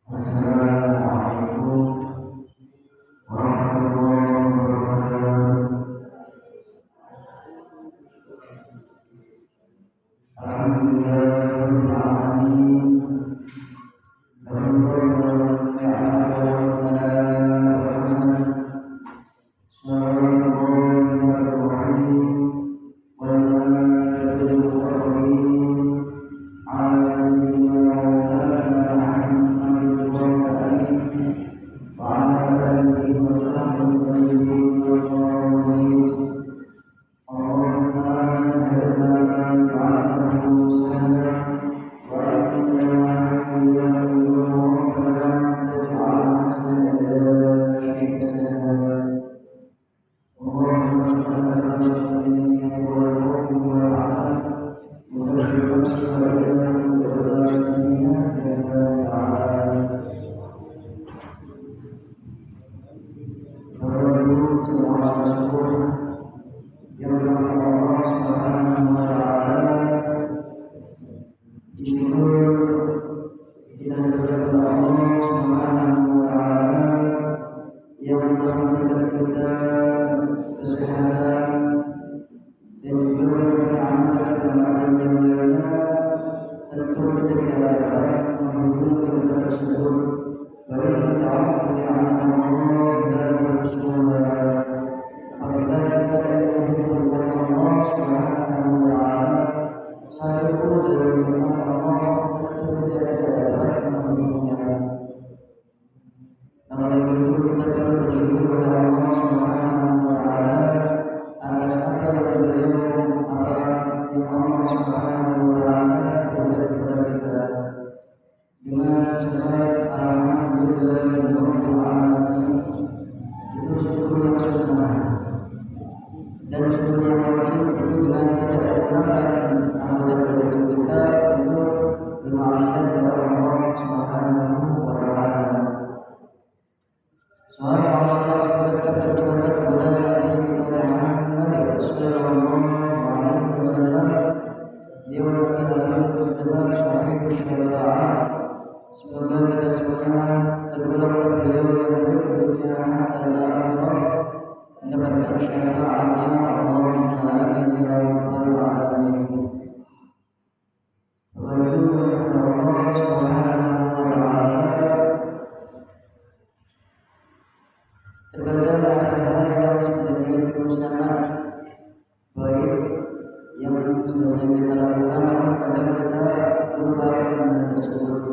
Assalamualaikum warahmatullahi wabarakatuh. Alhamdulillahirabbil alamin. Alhamdulillah ni'matu wassalam wa hasan. Sallallahu alaihi wa alihi wa sahbihi ala sayyidina Muhammadin wa ala alihi wa sahbihi wa sallam. Yang berkata Allah Subhanahu wa Ta'ala, disyukur kita kepada Allah Subhanahu wa Ta'ala yang telah memberikan kita kesehatan dan juga kenikmatan yang lainnya. Tentu kita tidak dapat menghitung nikmat tersebut, baik ta'ala nikmat Allah dan bersyukur. Apabila kita menghitung nikmat Allah Subhanahu wa Ta'ala, satu pun dari nikmat Allah tentu kita tidak dapat menghitungnya. Maka dari itu kita perlu bersyukur kepada Allah Subhanahu wa Ta'ala atas apa yang beliau yang Allah Subhanahu wa Ta'ala berikan kepada kita dengan cepat. Alhamdulillahirabbil alamin. Itu syukur yang sunnah, dan syukur yang wajib itu dengan tidak menggunakan anggota badan kita untuk bermaksiat kepada Allah Subhanahu wa Ta'ala. Salat Allah tetap tercurah kepada Nabi kita Muhammad sallallahu alaihi wasallam. Dia adalah zaman syahid syafa'ah. Semoga kita semua tergolong beliau yang baik di dunia dan akhirat, mendapatkan syafaatnya. Allahumma amin ya rabbal alamin. Allah Subhanahu wa Ta'ala, terkadang ada hal yang sebenarnya itu sangat baik yang sebenarnya kita lakukan, kadang kita lupakan hal tersebut,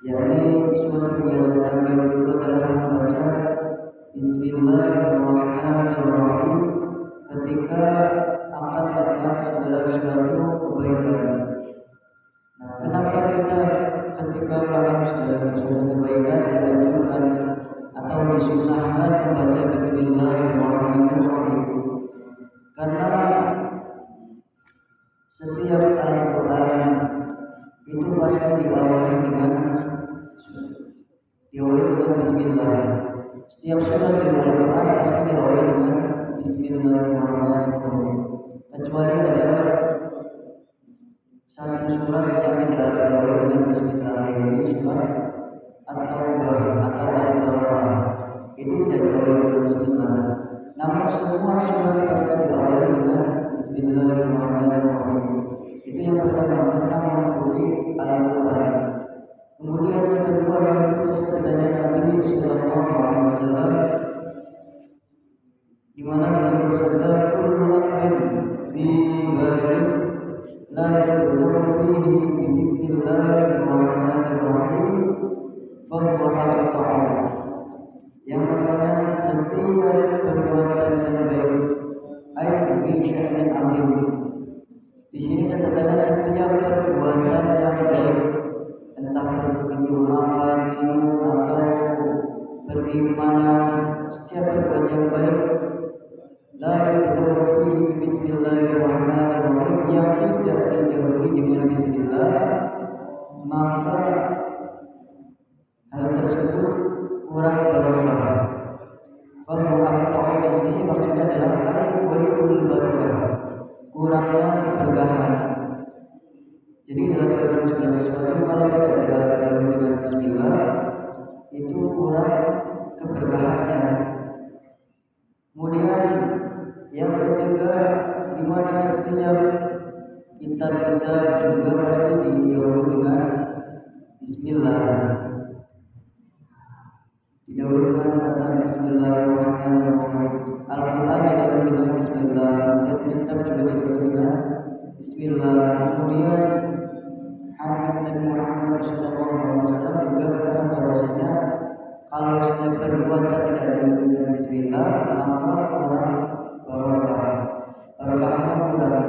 yakni suatu kebiasaan yang itu adalah membaca Bismillahirrahmanirrahim ketika akan melakukan segala sesuatu kebaikan. Nah, kenapa kita ketika melakukan segala sesuatu kebaikan dianjurkan atau disunnahkan membaca Bismillahirrahmanirrahim? Karena setiap Al-Quran itu pasti diawali dengan Bismillah. Setiap surat di Al-Quran pasti diawali dengan Bismillahirrahmanirrahim, kecuali ada satu surat yang tidak diawali dengan Bismillahirrahmanirrahim, surat At-Taubah atau Al-Baqarah. Itu tidak diawali dengan Bismillah. Namun semua surat pasti diawali dengan Bismillahirrahmanirrahim. Itu yang pertama, karena mengikuti Al-Quran. Kemudian yang kedua, mengikuti sabdanya Nabi sallallahu alaihi wasallam, di mana beliau bersabda, "Kullu amrin fi baladin la yadkhulu fihi bi Bismillahirrahmanirrahim fa huwa haqqun." Yang maknanya setiap perbuatan yang baik, ayat fi syai'in azim. Di sini catatannya setiap perbuatan yang baik, entah itu makan, minum atau pergi mana, setiap perbuatan yang baik la yadkhulu fihi Bismillahirrahmanirrahim, yang tidak didahului dengan Bismillah, maka hal tersebut kurang barokah. Fahmu abta'u di sini maksudnya adalah waliul barakah, kurangnya keberkahan. Jadi dalam segala sesuatu kalau tidak ada dengan Bismillah, kurang keberkahannya. Kemudian yang ketiga, di mana setiap kitab-kitab juga pasti didahului dengan Bismillah. Didahului dengan kata Bismillahirrahmanirrahim. Al-Quran didahului dengan Bismillah. Dan kitab juga didahului dengan Bismillah. Kemudian hadis Nabi Muhammad SAW juga berkata bahwasanya kalau setiap perbuatan tidak didahului dengan Bismillah maka kurang barokah. Barokahnya kurang.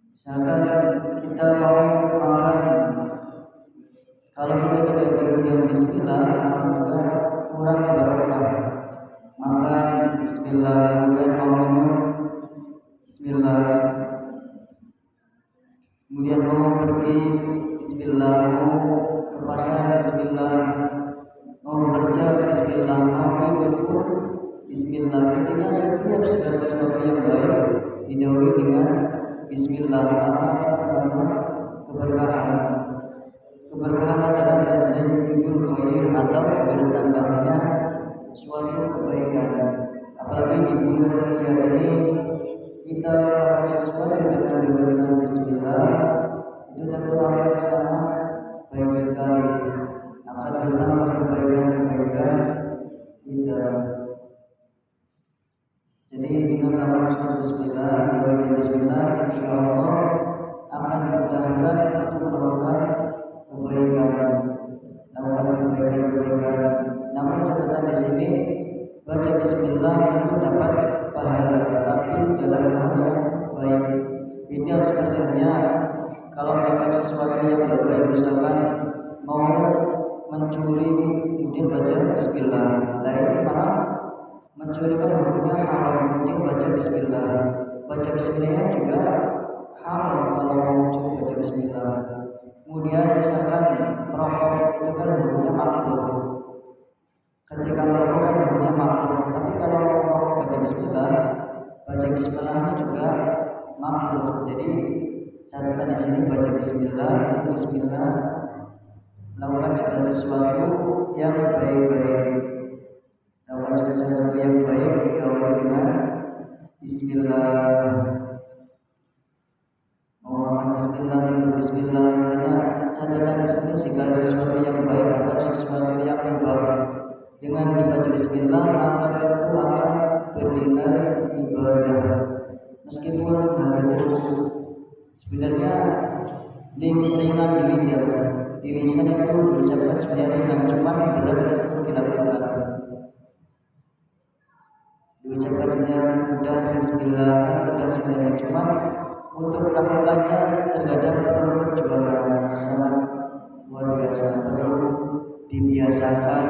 Misalkan kita mau makan, kalau kita tidak didahului dengan Bismillah maka juga kurang barokah. Makan Bismillah, kemudian mau minum Bismillah, kemudian mau pergi Bismillah, mau ke pasar Bismillah, mau bekerja Bismillah, mau tidur pun Bismillah. Intinya setiap segala sesuatu yang baik didahului dengan Bismillah, maka mendapat keberkahan. Keberkahan adalah tazayyudul khair atau bertambahnya suatu kebaikan. Apalagi di bulan mulia ini kita melakukan sesuatu dengan Bismillah, itu tentu akan sangat baik sekali, akan bertambah kebaikan-kebaikan kita. Jadi dengan melakukan Bismillah, insya Allah akan dimudahkan untuk melakukan kebaikan. Namun catatan di sini, baca Bismillah tentu dapat pahala, tapi dalam hal yang baik. Ideal sebenarnya kalau melakukan sesuatu yang baik, misalkan mau mencuri, kemudian baca Bismillah. Nah ini malah mencuri kan hukumnya haram, kemudian baca Bismillah. Baca Bismillah juga haram kalau mau mencuri baca Bismillah. Kemudian misalkan merokok itu kan hukumnya makruh. Ketika merokok kan hukumnya makruh, tapi kalau merokok baca Bismillah juga makruh. Jadi catatan di sini baca Bismillah itu Bismillah melakukan segala sesuatu yang baik-baik. Melakukan segala sesuatu yang baik diawali dengan Bismillah. Bismillah, Bismillah. Intinya catatan di sini segala sesuatu yang baik atau sesuatu yang baik dengan dibaca Bismillah maka tentu akan bernilai ibadah. Meskipun hal itu sebenarnya ringan di lidah, di lisan itu diucapkan sebenarnya ringan, cuma berat untuk dilakukan. Diucapkan dengan mudah Bismillah, mudah sebenarnya, cuma untuk melakukannya terkadang perlu perjuangan sangat luar biasa, perlu dibiasakan.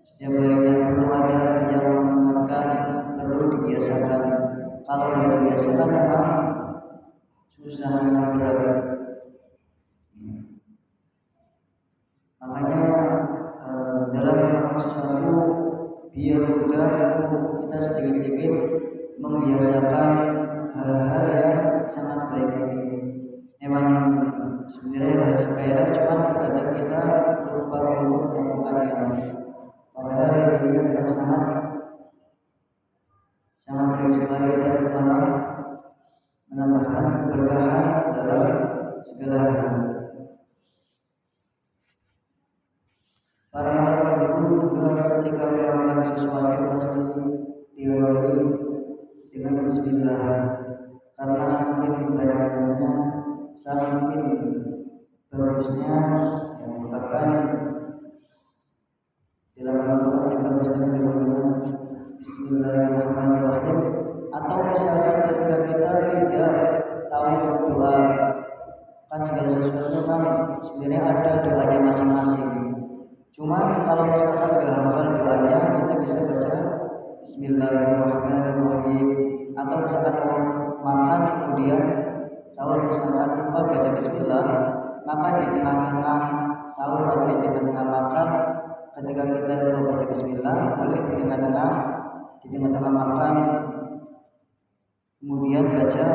Setiap harinya perlu ada yang mengingatkan, perlu dibiasakan. Kalau tidak dibiasakan memang susah, memang berat. Makanya dalam melakukan sesuatu biar mudah itu kita sedikit-sedikit membiasakan hal-hal yang sangat baik ini. Memang sebenarnya hal sepele, cuma terkadang kita lupa untuk melakukannya. Padahal ini adalah sangat baik sekali dan malah menambahkan keberkahan dalam segala hal. Para ulama itu juga ketika melakukan sesuatu pasti diawali dengan Bismillah, karena saking banyaknya, saking bagusnya, yang merupakan dalam Al-Quran juga pasti diawali dengan Bismillahirrahmanirrahim. Atau misalkan ketika kita tidak tahu doa, kan segala sesuatu kan sebenarnya ada doanya masing-masing. Cuman kalau misalkan gak hafal doanya, kita bisa baca Bismillahirrahmanirrahim. Atau misalkan mau makan kemudian sahur, misalkan lupa baca Bismillah, maka di tengah-tengah sahur atau di tengah-tengah makan, ketika kita lupa baca Bismillah, boleh di tengah-tengah makan kemudian baca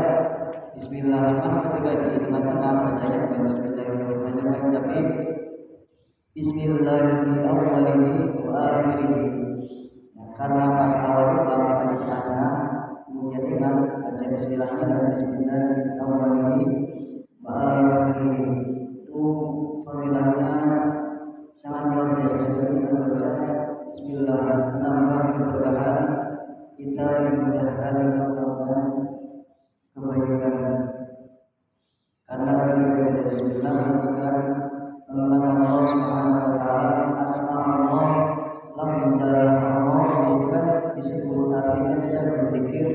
Bismillah, cuma ketika di tengah-tengah bacanya bukan Bismillahirrahmanirrahim tapi Bismillahirrahmanirrahim wa akhirih. Ya, karena pas awal lama di tengah-tengah, kemudian ingat baca Bismillahnya dan Bismillahirrahmanirrahim wa akhirih. Itu fadilahnya sangat luar biasa sekali dengan baca Bismillah, menambah keberkahan kita dimudahkan melakukan kebaikan. Karena ketika kita Bismillah mengucapkan mengenal Allah Subhanahu wa taala, asma Allah, lafaz Allah itu kan disebut, artinya kita berzikir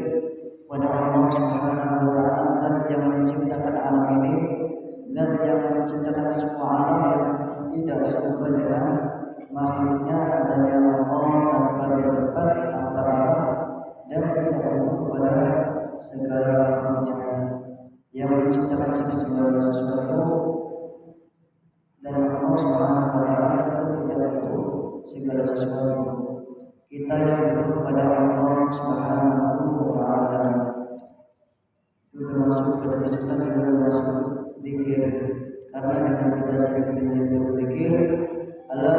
pada Allah Subhanahu wa taala, dan yang menciptakan alam ini dan yang menciptakan semua alam yang tidak serupa dengan makhluknya, adanya Allah tanpa berdebat, tanpa raba, dan tidak butuh pada segala makhluknya, yang menciptakan segala sesuatu, dan Allah Subhanahu wa taala itu tidak butuh segala sesuatu. Kita yang butuh pada Allah Subhanahu wa taala. Itu termasuk Bismillah, juga termasuk zikir. Karena dengan kita sering berzikir, Allah